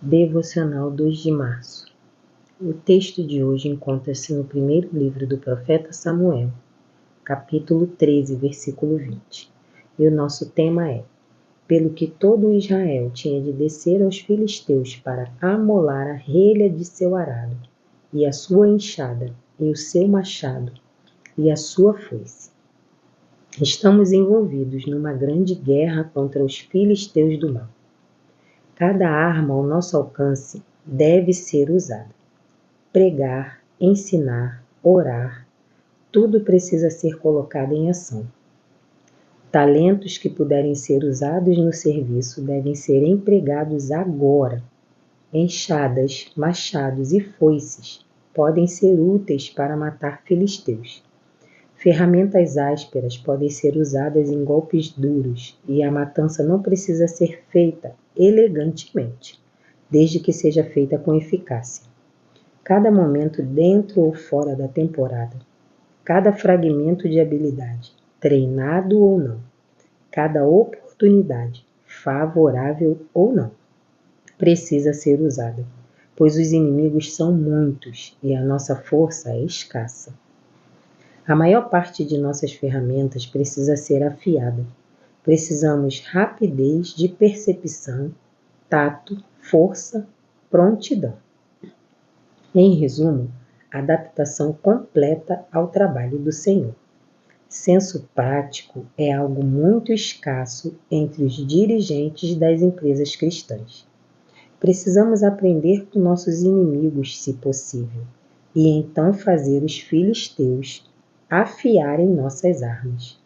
Devocional 2 de março. O texto de hoje encontra-se no primeiro livro do profeta Samuel, capítulo 13, versículo 20. E o nosso tema é: pelo que todo Israel tinha de descer aos filisteus para amolar a relha de seu arado, e a sua enxada, e o seu machado, e a sua foice. Estamos envolvidos numa grande guerra contra os filisteus do mal. Cada arma ao nosso alcance deve ser usada. Pregar, ensinar, orar, tudo precisa ser colocado em ação. Talentos que puderem ser usados no serviço devem ser empregados agora. Enxadas, machados e foices podem ser úteis para matar filisteus. Ferramentas ásperas podem ser usadas em golpes duros e a matança não precisa ser feita elegantemente, desde que seja feita com eficácia. Cada momento dentro ou fora da temporada, cada fragmento de habilidade, treinado ou não, cada oportunidade, favorável ou não, precisa ser usada, pois os inimigos são muitos e a nossa força é escassa. A maior parte de nossas ferramentas precisa ser afiada. Precisamos rapidez de percepção, tato, força, prontidão. Em resumo, adaptação completa ao trabalho do Senhor. Senso prático é algo muito escasso entre os dirigentes das empresas cristãs. Precisamos aprender com nossos inimigos, se possível, e então fazer os filisteus afiarem nossas armas.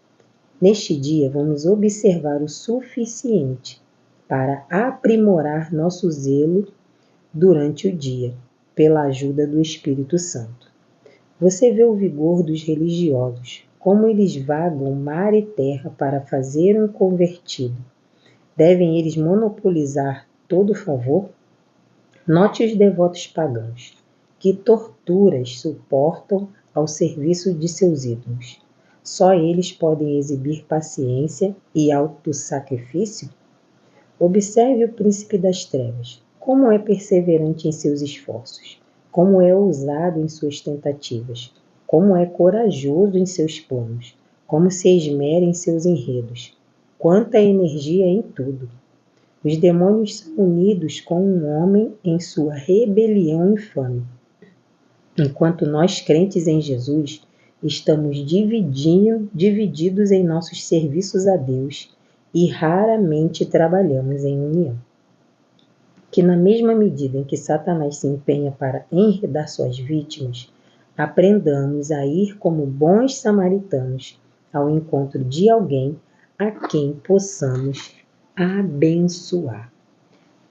Neste dia, vamos observar o suficiente para aprimorar nosso zelo durante o dia, pela ajuda do Espírito Santo. Você vê o vigor dos religiosos, como eles vagam mar e terra para fazer um convertido. Devem eles monopolizar todo o favor? Note os devotos pagãos, que torturas suportam ao serviço de seus ídolos. Só eles podem exibir paciência e autossacrifício? Observe o príncipe das trevas, como é perseverante em seus esforços, como é ousado em suas tentativas, como é corajoso em seus planos, como se esmera em seus enredos. Quanta energia em tudo! Os demônios são unidos com um homem em sua rebelião infame. Enquanto nós, crentes em Jesus, estamos divididos em nossos serviços a Deus e raramente trabalhamos em união. Que na mesma medida em que Satanás se empenha para enredar suas vítimas, aprendamos a ir como bons samaritanos ao encontro de alguém a quem possamos abençoar.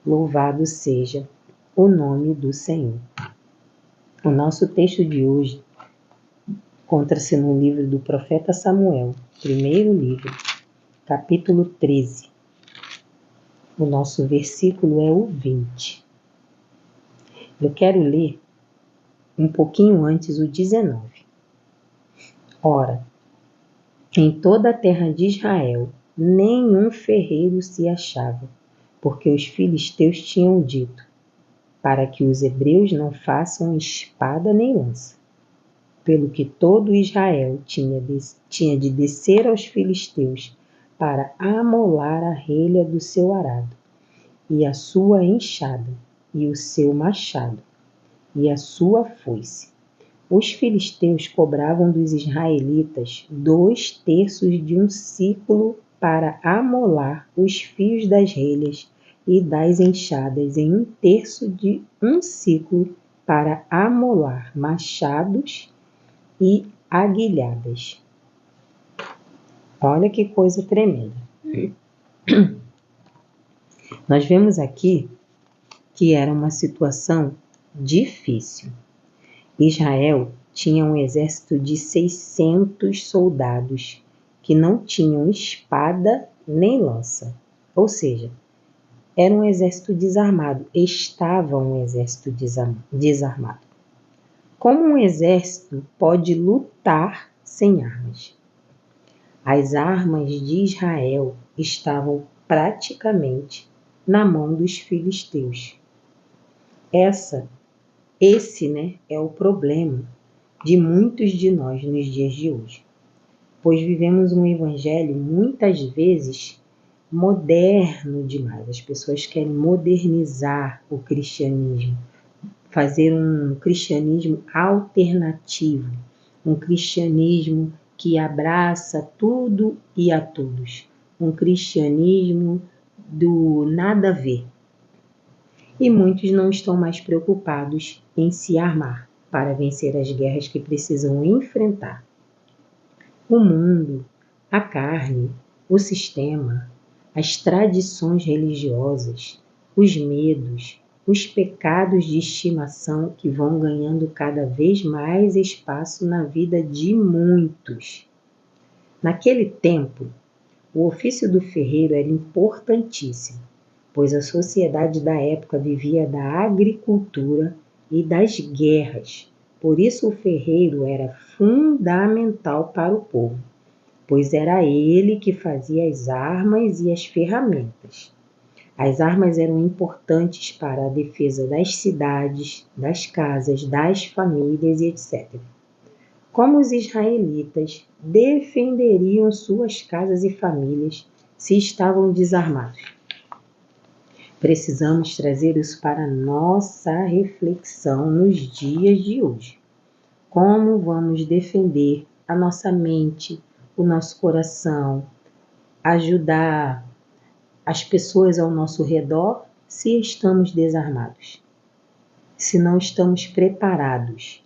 Louvado seja o nome do Senhor. O nosso texto de hoje encontra-se no livro do profeta Samuel, primeiro livro, capítulo 13. O nosso versículo é o 20. Eu quero ler um pouquinho antes o 19. Ora, em toda a terra de Israel, nenhum ferreiro se achava, porque os filisteus tinham dito, para que os hebreus não façam espada nem lança. Pelo que todo Israel tinha de descer aos filisteus para amolar a relha do seu arado, e a sua enxada, e o seu machado, e a sua foice. Os filisteus cobravam dos israelitas 2/3 de um siclo para amolar os fios das relhas e das enxadas em 1/3 de um siclo para amolar machados e aguilhadas. Olha que coisa tremenda. Nós vemos aqui que era uma situação difícil. Israel tinha um exército de 600 soldados que não tinham espada nem lança, ou seja, era um exército desarmado, estava um exército desarmado. Como um exército pode lutar sem armas? As armas de Israel estavam praticamente na mão dos filisteus. Esse, né, é o problema de muitos de nós nos dias de hoje, pois vivemos um evangelho muitas vezes moderno demais. As pessoas querem modernizar o cristianismo, fazer um cristianismo alternativo, um cristianismo que abraça tudo e a todos, um cristianismo do nada a ver. E muitos não estão mais preocupados em se armar para vencer as guerras que precisam enfrentar. O mundo, a carne, o sistema, as tradições religiosas, os medos, os pecados de estimação que vão ganhando cada vez mais espaço na vida de muitos. Naquele tempo, o ofício do ferreiro era importantíssimo, pois a sociedade da época vivia da agricultura e das guerras. Por isso o ferreiro era fundamental para o povo, pois era ele que fazia as armas e as ferramentas. As armas eram importantes para a defesa das cidades, das casas, das famílias e etc. Como os israelitas defenderiam suas casas e famílias se estavam desarmados? Precisamos trazer isso para nossa reflexão nos dias de hoje. Como vamos defender a nossa mente, o nosso coração, ajudar as pessoas ao nosso redor se estamos desarmados, se não estamos preparados,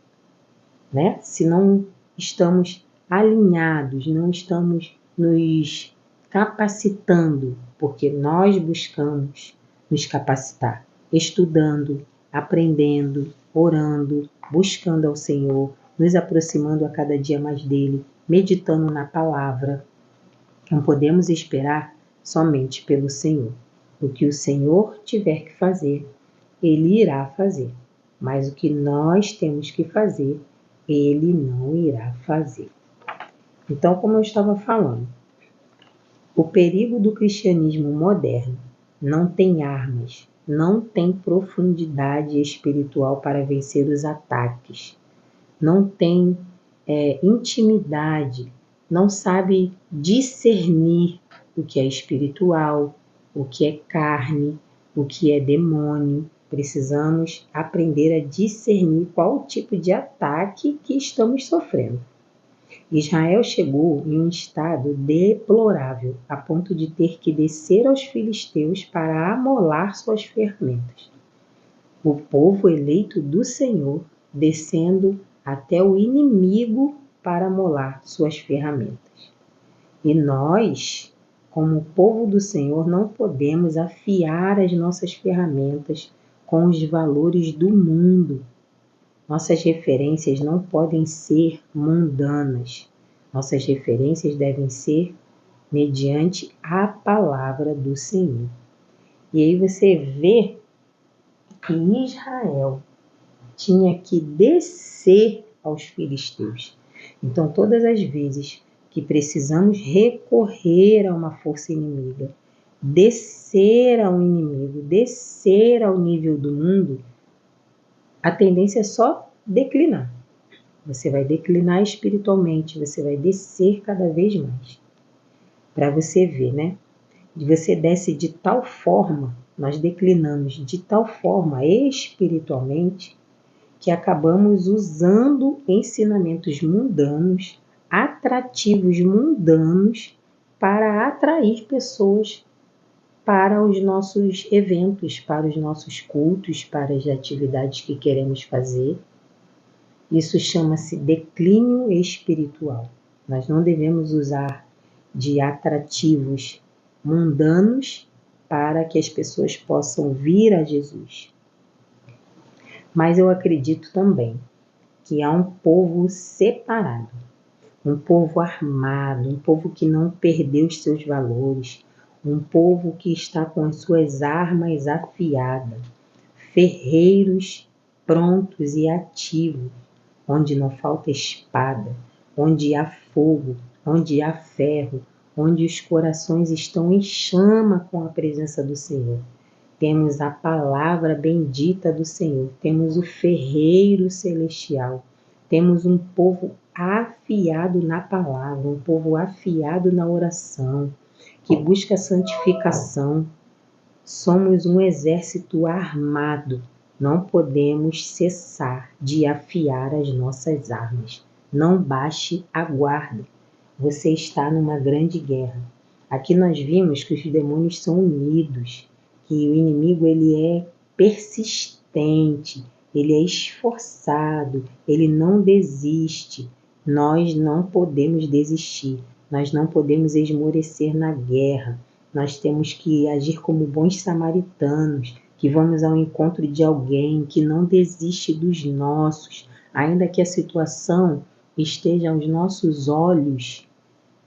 né? Se não estamos alinhados, não estamos nos capacitando, porque nós buscamos nos capacitar, estudando, aprendendo, orando, buscando ao Senhor, nos aproximando a cada dia mais dele, meditando na palavra. Não podemos esperar somente pelo Senhor. O que o Senhor tiver que fazer, Ele irá fazer. Mas o que nós temos que fazer, Ele não irá fazer. Então, como eu estava falando, o perigo do cristianismo moderno não tem armas, não tem profundidade espiritual para vencer os ataques, não tem intimidade, não sabe discernir o que é espiritual, o que é carne, o que é demônio. Precisamos aprender a discernir qual o tipo de ataque que estamos sofrendo. Israel chegou em um estado deplorável, a ponto de ter que descer aos filisteus para amolar suas ferramentas. O povo eleito do Senhor descendo até o inimigo para amolar suas ferramentas. E nós, como povo do Senhor, não podemos afiar as nossas ferramentas com os valores do mundo. Nossas referências não podem ser mundanas. Nossas referências devem ser mediante a palavra do Senhor. E aí você vê que Israel tinha que descer aos filisteus. Então, todas as vezes que precisamos recorrer a uma força inimiga, descer ao inimigo, descer ao nível do mundo, a tendência é só declinar. Você vai declinar espiritualmente, você vai descer cada vez mais. Para você ver, né? Você desce de tal forma, nós declinamos de tal forma espiritualmente, que acabamos usando ensinamentos mundanos, atrativos mundanos, para atrair pessoas para os nossos eventos, para os nossos cultos, para as atividades que queremos fazer. Isso chama-se declínio espiritual. Nós não devemos usar de atrativos mundanos para que as pessoas possam vir a Jesus. Mas eu acredito também que há um povo separado, um povo armado, um povo que não perdeu os seus valores, um povo que está com as suas armas afiadas, ferreiros prontos e ativos, onde não falta espada, onde há fogo, onde há ferro, onde os corações estão em chama com a presença do Senhor. temos a palavra bendita do Senhor, temos o ferreiro celestial, temos um povo afiado na palavra, um povo afiado na oração, que busca a santificação. Somos um exército armado, não podemos cessar de afiar as nossas armas. Não baixe a guarda, você está numa grande guerra. Aqui nós vimos que os demônios são unidos, que o inimigo ele é persistente, ele é esforçado, ele não desiste. Nós não podemos desistir, nós não podemos esmorecer na guerra. Nós temos que agir como bons samaritanos, que vamos ao encontro de alguém que não desiste dos nossos, ainda que a situação esteja aos nossos olhos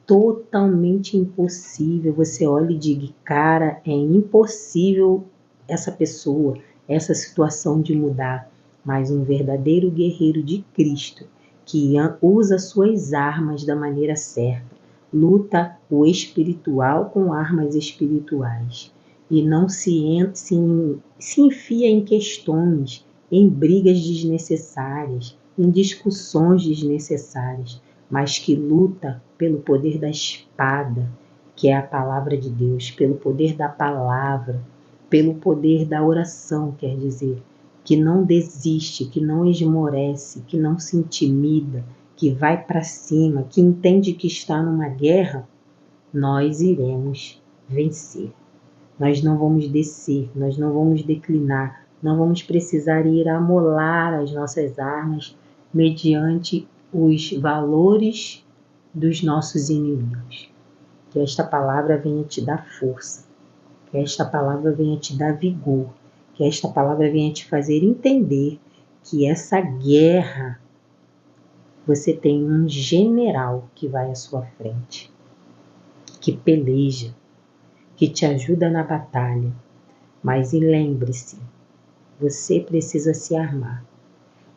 totalmente impossível. Você olha e diga, cara, é impossível essa pessoa, essa situação de mudar. Mas um verdadeiro guerreiro de Cristo, que usa suas armas da maneira certa, luta o espiritual com armas espirituais e não se enfia em questões, em brigas desnecessárias, em discussões desnecessárias, mas que luta pelo poder da espada, que é a palavra de Deus, pelo poder da palavra, pelo poder da oração, quer dizer, que não desiste, que não esmorece, que não se intimida, que vai para cima, que entende que está numa guerra, nós iremos vencer. Nós não vamos descer, nós não vamos declinar, não vamos precisar ir amolar as nossas armas mediante os valores dos nossos inimigos. Que esta palavra venha te dar força, que esta palavra venha te dar vigor, que esta palavra venha te fazer entender que essa guerra você tem um general que vai à sua frente, que peleja, que te ajuda na batalha. Mas lembre-se, você precisa se armar.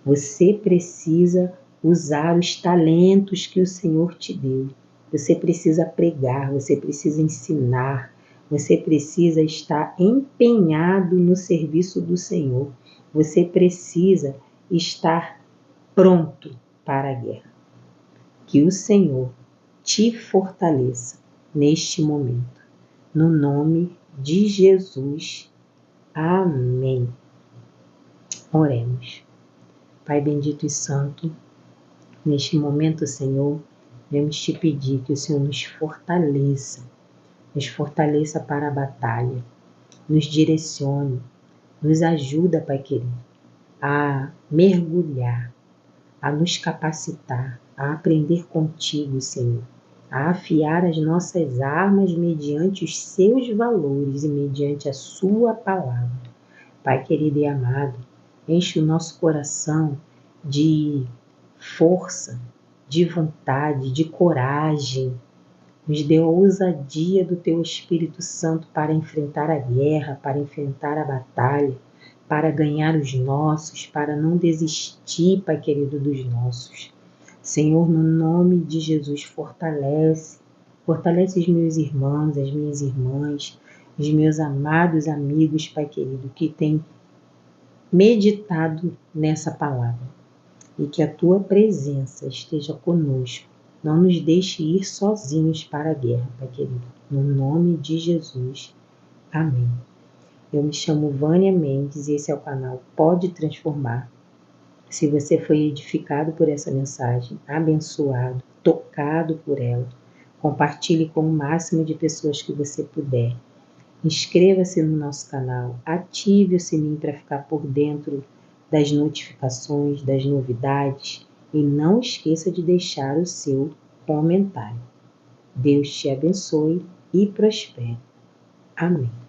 Você precisa usar os talentos que o Senhor te deu. Você precisa pregar, você precisa ensinar, você precisa estar empenhado no serviço do Senhor. Você precisa estar pronto para a guerra. Que o Senhor te fortaleça neste momento. No nome de Jesus. Amém. Oremos. Pai bendito e santo, neste momento, Senhor, vamos te pedir que o Senhor nos fortaleça para a batalha, nos direcione, nos ajuda, Pai querido, a mergulhar, a nos capacitar, a aprender contigo, Senhor, a afiar as nossas armas mediante os seus valores e mediante a sua palavra. Pai querido e amado, enche o nosso coração de força, de vontade, de coragem. Nos dê a ousadia do Teu Espírito Santo para enfrentar a guerra, para enfrentar a batalha, para ganhar os nossos, para não desistir, Pai querido, dos nossos. Senhor, no nome de Jesus, fortalece os meus irmãos, as minhas irmãs, os meus amados amigos, Pai querido, que têm meditado nessa palavra. E que a Tua presença esteja conosco. Não nos deixe ir sozinhos para a guerra, Pai querido. No nome de Jesus. Amém. Eu me chamo Vânia Mendes e esse é o canal Pode Transformar. Se você foi edificado por essa mensagem, abençoado, tocado por ela, compartilhe com o máximo de pessoas que você puder. Inscreva-se no nosso canal, ative o sininho para ficar por dentro das notificações, das novidades e não esqueça de deixar o seu comentário. Deus te abençoe e prospere. Amém.